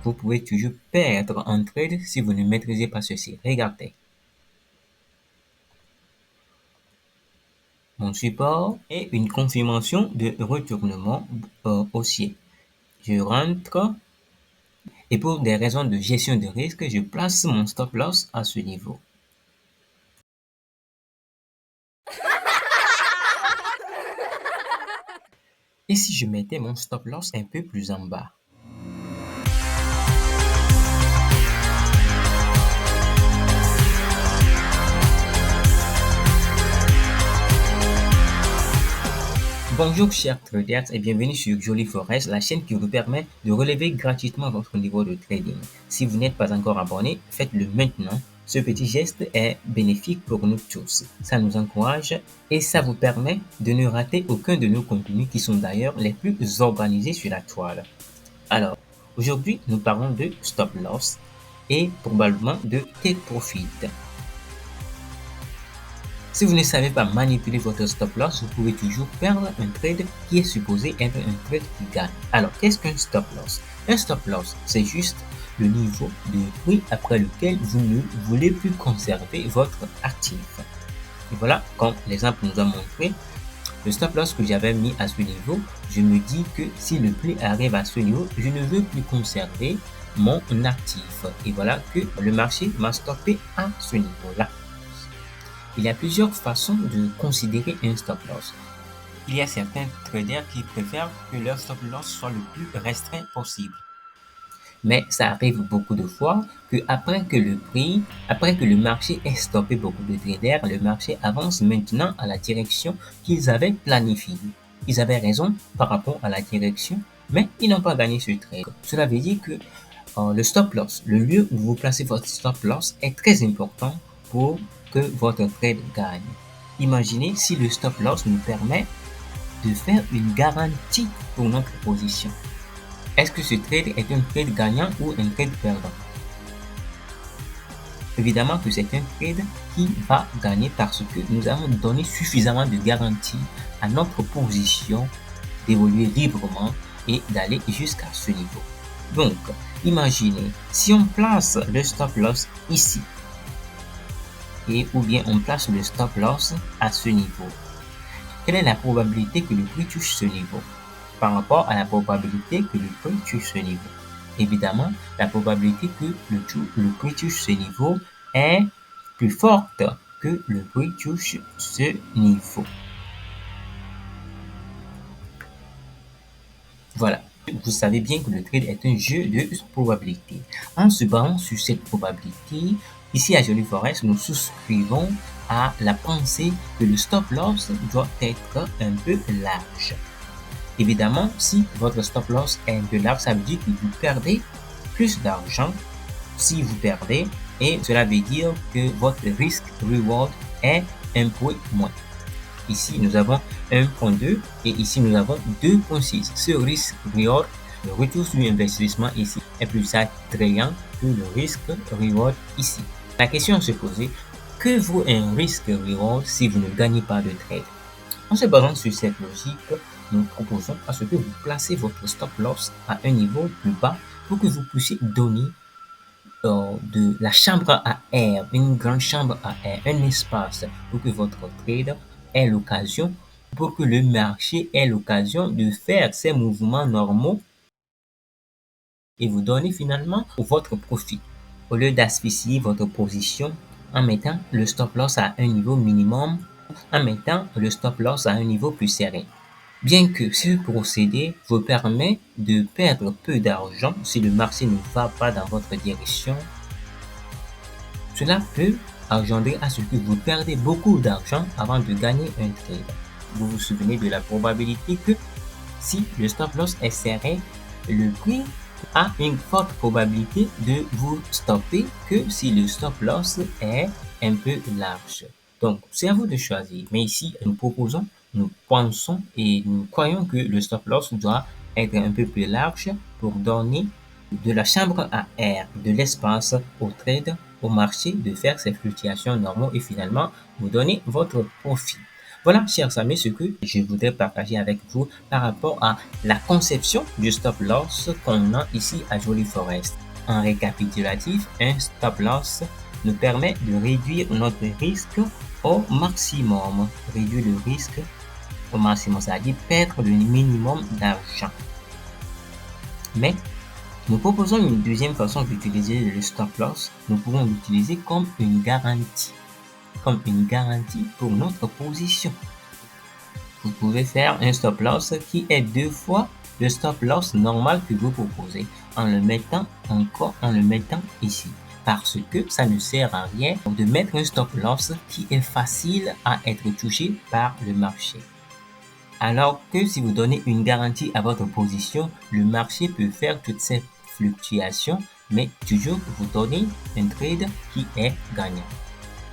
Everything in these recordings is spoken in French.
vous pouvez toujours perdre en trade si vous ne maîtrisez pas ceci. Regardez. Mon support est une confirmation de retournement haussier. Je rentre et pour des raisons de gestion de risque, je place mon stop loss à ce niveau. Et si je mettais mon stop loss un peu plus en bas? Bonjour chers traders et bienvenue sur Jolly Forex, la chaîne qui vous permet de relever gratuitement votre niveau de trading. Si vous n'êtes pas encore abonné, faites-le maintenant. Ce petit geste est bénéfique pour nous tous. Ça nous encourage et ça vous permet de ne rater aucun de nos contenus qui sont d'ailleurs les plus organisés sur la toile. Alors, aujourd'hui, nous parlons de stop loss et probablement de take profit. Si vous ne savez pas manipuler votre stop loss, vous pouvez toujours perdre un trade qui est supposé être un trade qui gagne. Alors, qu'est-ce qu'un stop loss? Un stop loss, c'est juste le niveau de prix après lequel vous ne voulez plus conserver votre actif. Et voilà, comme l'exemple nous a montré, le stop loss que j'avais mis à ce niveau, je me dis que si le prix arrive à ce niveau, je ne veux plus conserver mon actif. Et voilà que le marché m'a stoppé à ce niveau-là. Il y a plusieurs façons de considérer un stop loss. Il y a certains traders qui préfèrent que leur stop loss soit le plus restreint possible. Mais ça arrive beaucoup de fois que après que le marché ait stoppé beaucoup de traders, le marché avance maintenant à la direction qu'ils avaient planifiée. Ils avaient raison par rapport à la direction, mais ils n'ont pas gagné ce trade. Cela veut dire que le stop loss, le lieu où vous placez votre stop loss est très important pour que votre trade gagne. Imaginez si le stop loss nous permet de faire une garantie pour notre position. Est-ce que ce trade est un trade gagnant ou un trade perdant? Évidemment que c'est un trade qui va gagner parce que nous avons donné suffisamment de garantie à notre position d'évoluer librement et d'aller jusqu'à ce niveau. Donc, imaginez, si on place le stop loss ici, ou bien on place le stop loss à ce niveau, quelle est la probabilité que le prix touche ce niveau par rapport à la probabilité que le prix touche ce niveau? Évidemment, la probabilité que le prix touche ce niveau est plus forte que le prix touche ce niveau. Voilà. Vous savez bien que le trade est un jeu de probabilité. En se basant sur cette probabilité, ici à Jolly Forex, nous souscrivons à la pensée que le stop loss doit être un peu large. Évidemment, si votre stop loss est un peu large, ça veut dire que vous perdez plus d'argent si vous perdez, et cela veut dire que votre risque reward est un peu moins. Ici, nous avons 1.2 et ici, nous avons 2.6. Ce risque reward, le retour sur investissement ici, est plus attrayant que le risque reward ici. La question à se poser, que vaut un risque reward si vous ne gagnez pas de trade? En se basant sur cette logique, nous proposons à ce que vous placez votre stop loss à un niveau plus bas pour que vous puissiez donner de la chambre à air, une grande chambre à air, un espace pour que votre trade ait l'occasion, pour que le marché ait l'occasion de faire ses mouvements normaux et vous donner finalement votre profit. Au lieu d'asphyxier votre position en mettant le stop loss à un niveau minimum, en mettant le stop loss à un niveau plus serré. Bien que ce procédé vous permet de perdre peu d'argent si le marché ne va pas dans votre direction, cela peut engendrer à ce que vous perdez beaucoup d'argent avant de gagner un trade. Vous vous souvenez de la probabilité que si le stop loss est serré, le prix a une forte probabilité de vous stopper que si le stop loss est un peu large. Donc, c'est à vous de choisir. Mais ici, nous pensons et nous croyons que le stop loss doit être un peu plus large pour donner de la chambre à air, de l'espace au trade, au marché de faire ses fluctuations normaux et finalement vous donner votre profit. Voilà, chers amis, ce que je voudrais partager avec vous par rapport à la conception du stop loss qu'on a ici à Jolie Forest. En récapitulatif, un stop loss nous permet de réduire notre risque au maximum. Réduire le risque au maximum, c'est-à-dire perdre le minimum d'argent. Mais nous proposons une deuxième façon d'utiliser le stop loss. Nous pouvons l'utiliser comme une garantie. Comme une garantie pour notre position. Vous pouvez faire un stop loss qui est 2 fois le stop loss normal que vous proposez en le mettant ici. Parce que ça ne sert à rien de mettre un stop loss qui est facile à être touché par le marché. Alors que si vous donnez une garantie à votre position, le marché peut faire toutes ces fluctuations, mais toujours vous donner un trade qui est gagnant.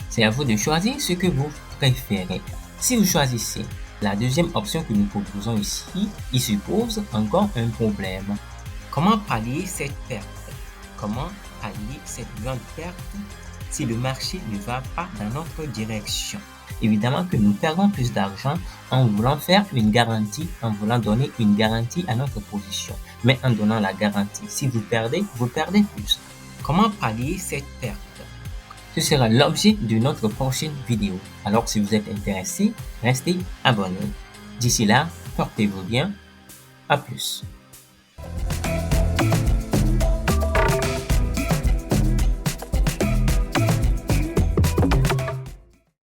C'est à vous de choisir ce que vous préférez. Si vous choisissez la deuxième option que nous proposons ici, il se pose encore un problème. Comment pallier cette perte? Comment pallier cette grande perte si le marché ne va pas dans notre direction? Évidemment que nous perdons plus d'argent en voulant faire une garantie, en voulant donner une garantie à notre position. Mais en donnant la garantie, si vous perdez plus. Comment pallier cette perte? Ce sera l'objet de notre prochaine vidéo. Alors si vous êtes intéressé, restez abonné. D'ici là, portez-vous bien. À plus.